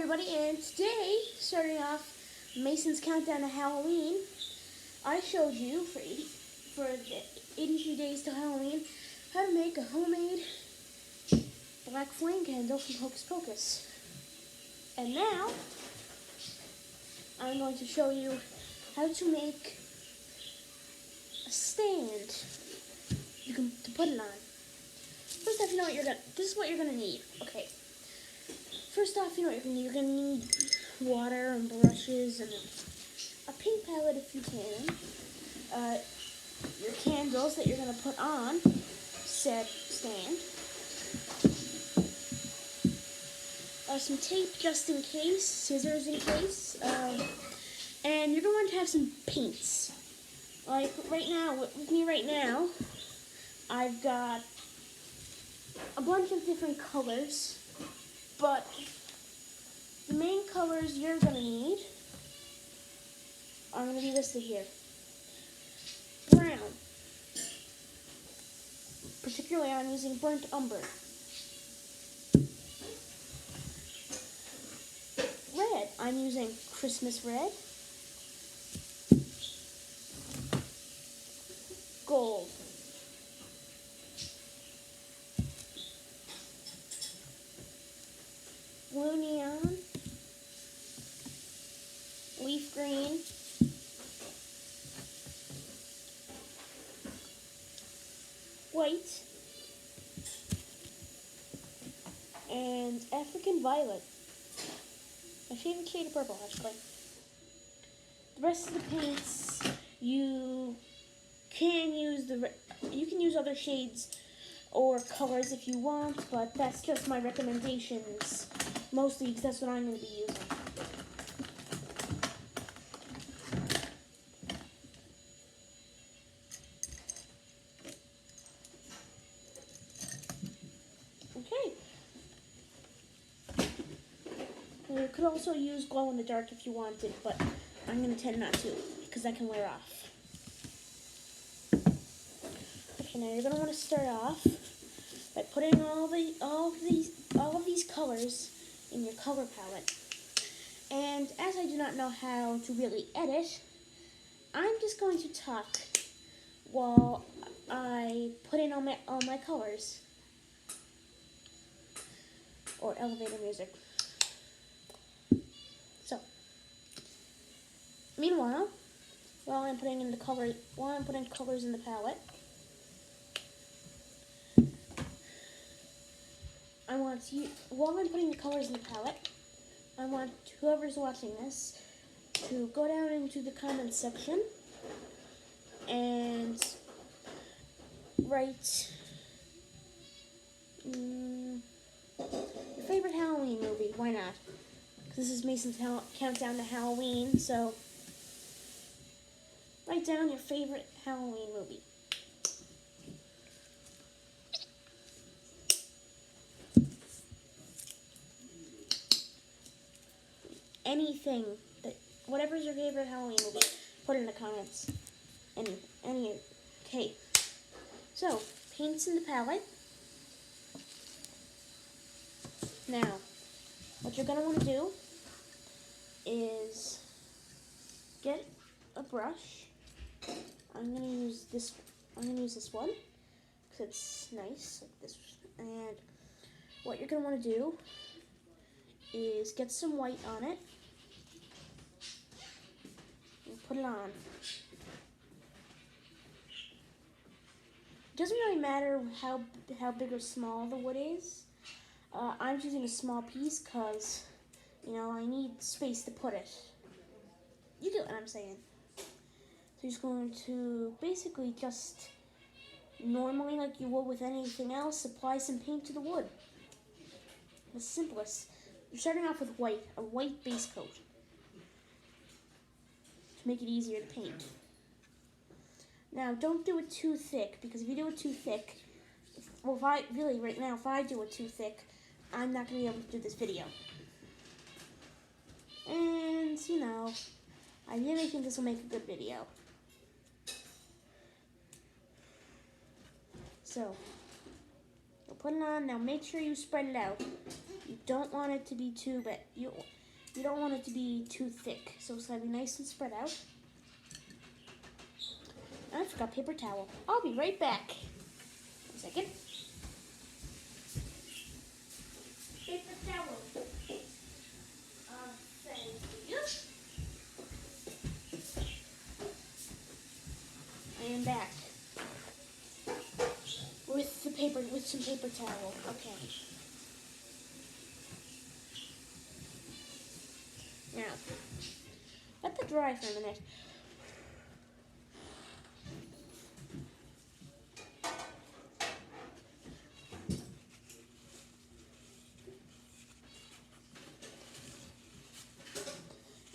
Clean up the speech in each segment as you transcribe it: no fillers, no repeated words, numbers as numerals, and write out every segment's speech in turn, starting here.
everybody, and today, starting off Mason's Countdown to Halloween, I showed you for the 83 days till Halloween how to make a homemade black flame candle from Hocus Pocus. And now, I'm going to show you how to make a stand to put it on. First off, this is what you're gonna need. Okay. First off, you know what you're gonna need water and brushes and a paint palette if you can. Your candles that you're gonna put on said stand. Some tape just in case, scissors in case, and you're going to have some paints. Like right now, with me right now, I've got a bunch of different colors, but the main colors you're going to need are going to be listed here. Brown. Particularly, I'm using burnt umber. Red. I'm using Christmas red. Gold. Blue neon. Leaf green. White. And African violet. My favorite shade of purple, actually. The rest of the paints, you can use other shades or colors if you want, but that's just my recommendations, mostly because that's what I'm going to be using. Okay. You could also use glow in the dark if you wanted, but I'm going to tend not to because that can wear off. Okay, now you're going to want to start off by putting all of these colors in your color palette. And as I do not know how to really edit, I'm just going to talk while I put in all my colors. Or elevator music. So, meanwhile, while I'm putting colors in the palette, while I'm putting the colors in the palette, I want whoever's watching this to go down into the comments section and write your favorite Halloween movie. Why not? This is Mason's Countdown to Halloween, so write down your favorite Halloween movie. Anything, whatever's your favorite Halloween movie, put it in the comments. Okay. So, paints in the palette. Now, what you're going to want to do is get a brush. I'm going to use this one because it's nice, like this. And what you're going to want to do is get some white on it and put it on. It doesn't really matter how big or small the wood is. I'm using a small piece because, I need space to put it. You get what I'm saying. So you're just going to basically just normally, like you would with anything else, apply some paint to the wood. The simplest. You're starting off with white, a white base coat, to make it easier to paint. Now, don't do it too thick, because if you do it too thick, if I do it too thick, I'm not going to be able to do this video. And, I really think this will make a good video. So, you'll put it on. Now, make sure you spread it out. You don't want it to be too bad. You don't want it to be too thick, so it's gotta be nice and spread out. I forgot paper towel. I'll be right back. 1 second. Paper towel. Thank you. I am back with some paper towel. Okay. Now, let that dry for a minute.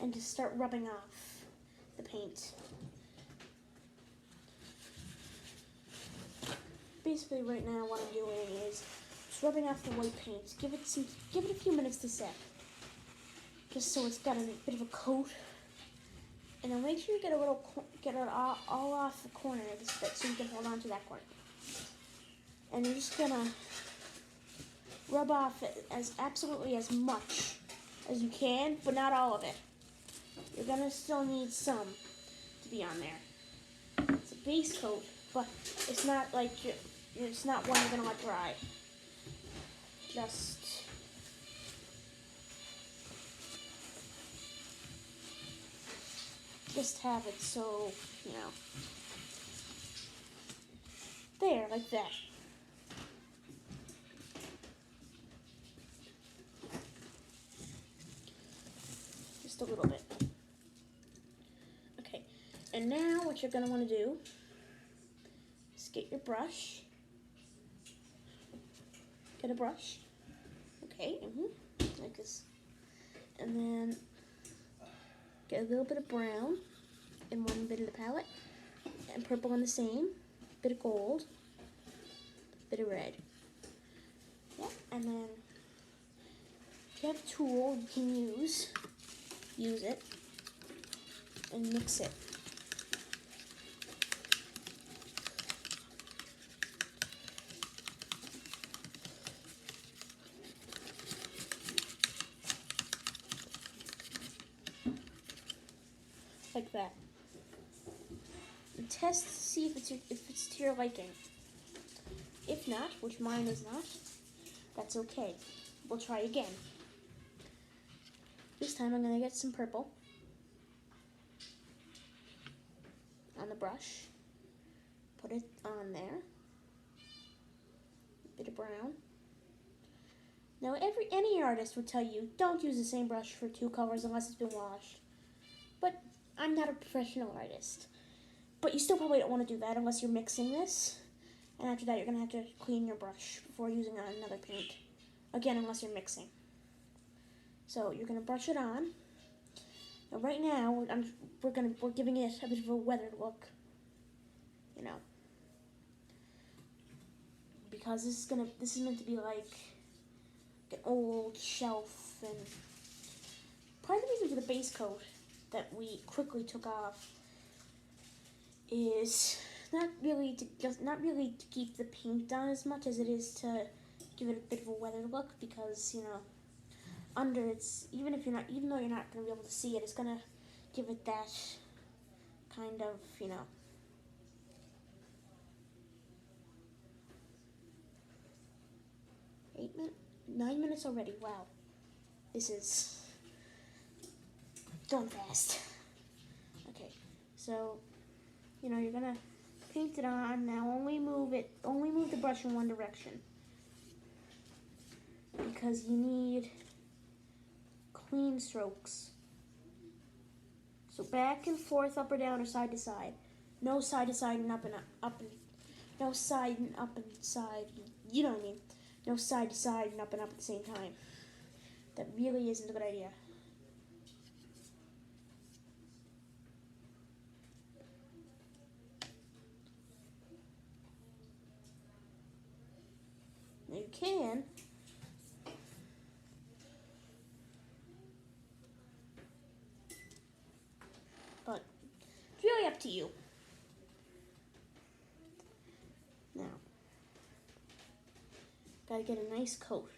And just start rubbing off the paint. Basically, right now, what I'm doing is just rubbing off the white paint. Give it a few minutes to set, just so it's got a bit of a coat. And then make sure you get it all off the corner of this bit, so you can hold on to that corner. And you're just gonna rub off it absolutely as much as you can, but not all of it. You're gonna still need some to be on there. It's a base coat, but it's not like it's not one you're gonna let dry. Just have it so, there, like that. Just a little bit. Okay, and now what you're gonna wanna do is get your brush. Get a brush. Okay, like this. And then get a little bit of brown in one bit of the palette, and purple in the same, bit of gold, bit of red. Yeah, and then if you have a tool you can use it, and mix it. Like that. And test to see if it's to your liking. If not, which mine is not, that's okay. We'll try again. This time I'm gonna get some purple on the brush. Put it on there. A bit of brown. Now any artist would tell you don't use the same brush for 2 colors unless it's been washed. But I'm not a professional artist. But you still probably don't want to do that unless you're mixing this. And after that, you're going to have to clean your brush before using another paint. Again, unless you're mixing. So you're going to brush it on. Now right now, we're giving it a bit of a weathered look. Because this is meant to be like an old shelf, and part of the reason for the base coat that we quickly took off is not really to keep the paint down as much as it is to give it a bit of a weathered look, because under even though you're not going to be able to see it, it's going to give it that kind of 9 minutes already. Wow, this is going fast. Okay, so you're gonna paint it on. Now only move the brush in one direction, because you need clean strokes. So back and forth, up or down, or side to side. No side to side and up and up and no side and up and side. You know what I mean? No side to side and up at the same time. That really isn't a good idea. Now you can, but it's really up to you. Now, gotta get a nice coat.